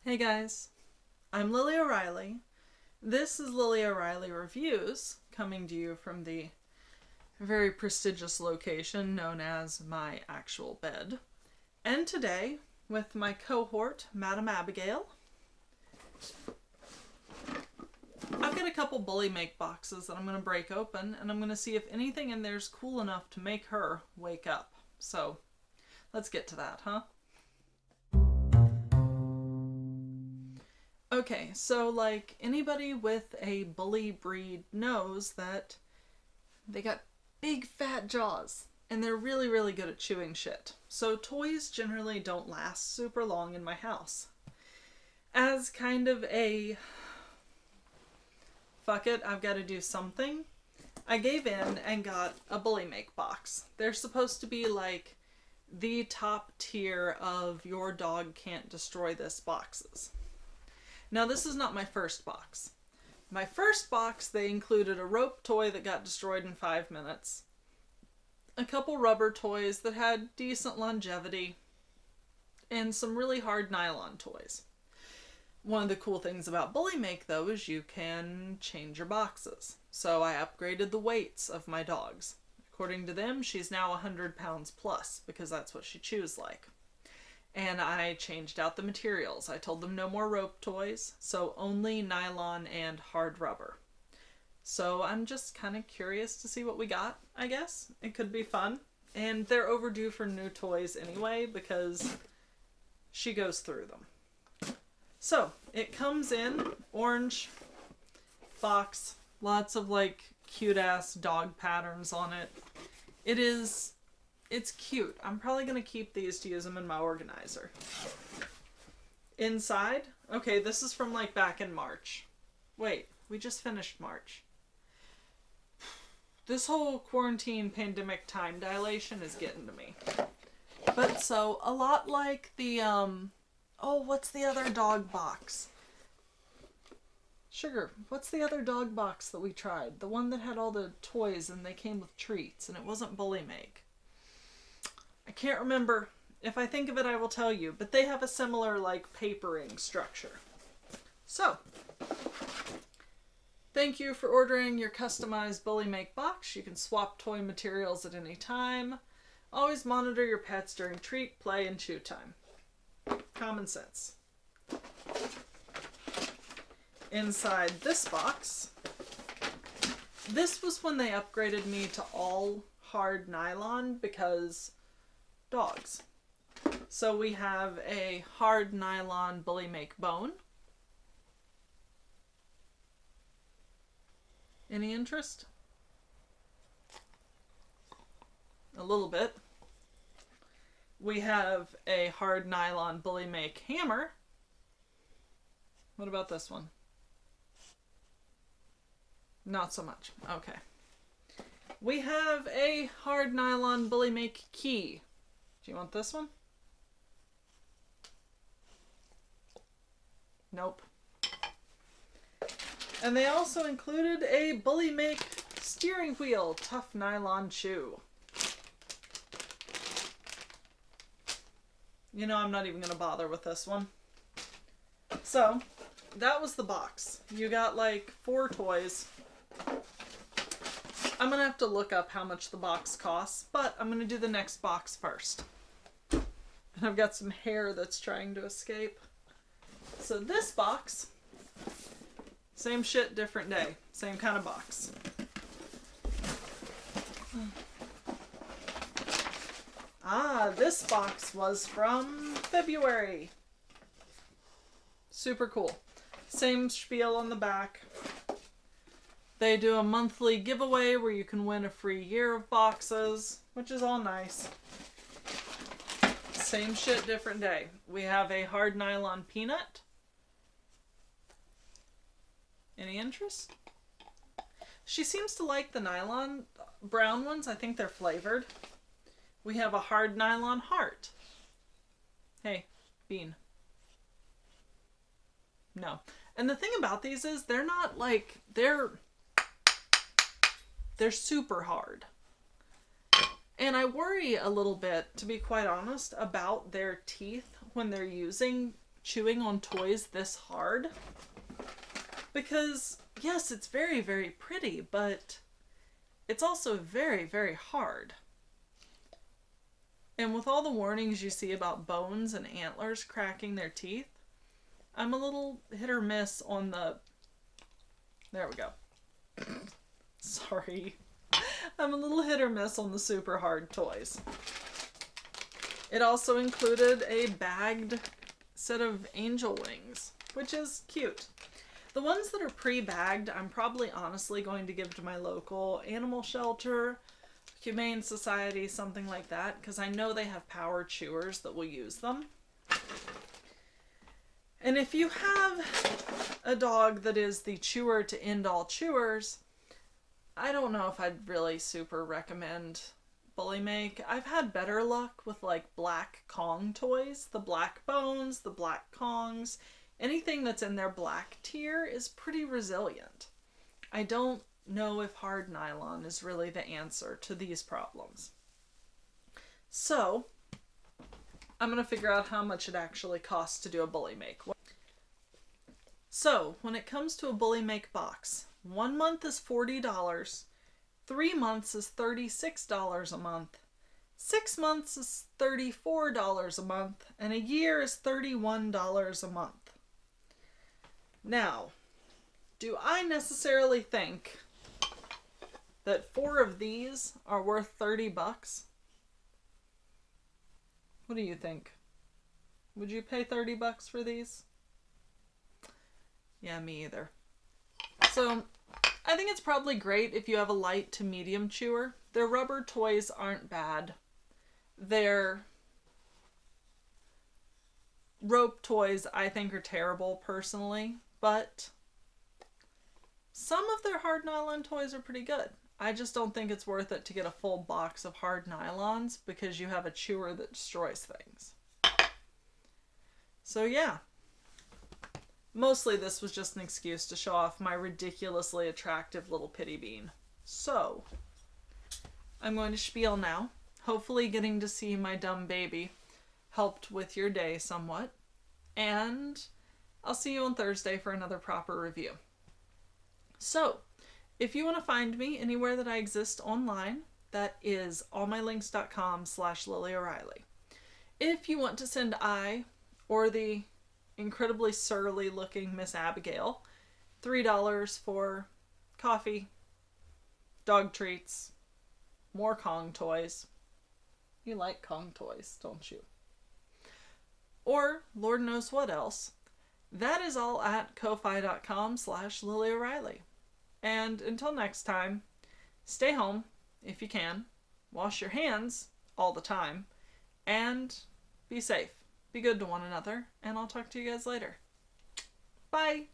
Hey guys, I'm Lily O'Reilly. This is Lily O'Reilly Reviews, coming to you from the very prestigious location known as my actual bed. And today, with my cohort, Madam Abigail, I've got a couple Bullymake boxes that I'm going to break open, and I'm going to see if anything in there's cool enough to make her wake up. So, let's get to that, huh? Okay, so like anybody with a bully breed knows that they got big fat jaws and they're really, really good at chewing shit. So toys generally don't last super long in my house. As kind of a fuck it, I've got to do something, I gave in and got a Bullymake box. They're supposed to be like the top tier of your dog can't destroy this boxes. Now, this is not my first box. My first box, they included a rope toy that got destroyed in 5 minutes, a couple rubber toys that had decent longevity, and some really hard nylon toys. One of the cool things about Bullymake, though, is you can change your boxes. So I upgraded the weights of my dogs. According to them, she's now 100 pounds plus, because that's what she chews like. And I changed out the materials. I told them no more rope toys, so only nylon and hard rubber. So I'm just kind of curious to see what we got, I guess. It could be fun. And they're overdue for new toys anyway, because she goes through them. So, it comes in orange box, lots of like cute-ass dog patterns on it. It's cute. I'm probably going to keep these to use them in my organizer. Inside, okay, this is from like back in March. Wait, we just finished March. This whole quarantine pandemic time dilation is getting to me. But so, a lot like the, what's the other dog box? Sugar, what's the other dog box that we tried? The one that had all the toys and they came with treats and it wasn't Bullymake. I can't remember. If I think of it, I will tell you. But they have a similar, like, papering structure. So, thank you for ordering your customized Bullymake box. You can swap toy materials at any time. Always monitor your pets during treat, play, and chew time. Common sense. Inside this box, this was when they upgraded me to all hard nylon because dogs. So we have a hard nylon Bullymake bone. Any interest? A little bit. We have a hard nylon Bullymake hammer. What about this one? Not so much. Okay. We have a hard nylon Bullymake key. Do you want this one? Nope. And they also included a Bullymake steering wheel, tough nylon chew. You know, I'm not even going to bother with this one. So, that was the box. You got like 4 toys. I'm going to have to look up how much the box costs, but I'm going to do the next box first. And I've got some hair that's trying to escape. So this box, same shit, different day. Same kind of box. This box was from February. Super cool. Same spiel on the back. They do a monthly giveaway where you can win a free year of boxes, which is all nice. Same shit, different day. We have a hard nylon peanut. Any interest? She seems to like the nylon brown ones. I think they're flavored. We have a hard nylon heart. Hey, bean. No. And the thing about these is they're not like, they're super hard. And I worry a little bit, to be quite honest, about their teeth when they're using chewing on toys this hard. Because, yes, it's very, very pretty, but it's also very, very hard. And with all the warnings you see about bones and antlers cracking their teeth, I'm a little hit or miss on the... There we go. Sorry. I'm a little hit or miss on the super hard toys. It also included a bagged set of angel wings, which is cute. The ones that are pre-bagged, I'm probably honestly going to give to my local animal shelter, humane society, something like that, because I know they have power chewers that will use them. And if you have a dog that is the chewer to end all chewers, I don't know if I'd really super recommend Bullymake. I've had better luck with like black Kong toys. The black bones, the black Kongs, anything that's in their black tier is pretty resilient. I don't know if hard nylon is really the answer to these problems. So, I'm going to figure out how much it actually costs to do a Bullymake. So, when it comes to a Bullymake box, 1 month is $40, 3 months is $36 a month, 6 months is $34 a month, and a year is $31 a month. Now, do I necessarily think that 4 of these are worth 30 bucks? What do you think? Would you pay 30 bucks for these? Yeah, me either. So, I think it's probably great if you have a light to medium chewer. Their rubber toys aren't bad. Their rope toys I think are terrible personally, but some of their hard nylon toys are pretty good. I just don't think it's worth it to get a full box of hard nylons because you have a chewer that destroys things. So yeah. Mostly this was just an excuse to show off my ridiculously attractive little pitty bean. So, I'm going to spiel now. Hopefully getting to see my dumb baby helped with your day somewhat. And I'll see you on Thursday for another proper review. So, if you want to find me anywhere that I exist online, that is allmylinks.com/Lily O'Reilly. If you want to send I or the incredibly surly looking Miss Abigail $3 for coffee, dog treats, more Kong toys. You like Kong toys, don't you? Or Lord knows what else. That is all at ko-fi.com/Lily O'Reilly. And until next time, stay home if you can, wash your hands all the time, and be safe. Be good to one another, and I'll talk to you guys later. Bye!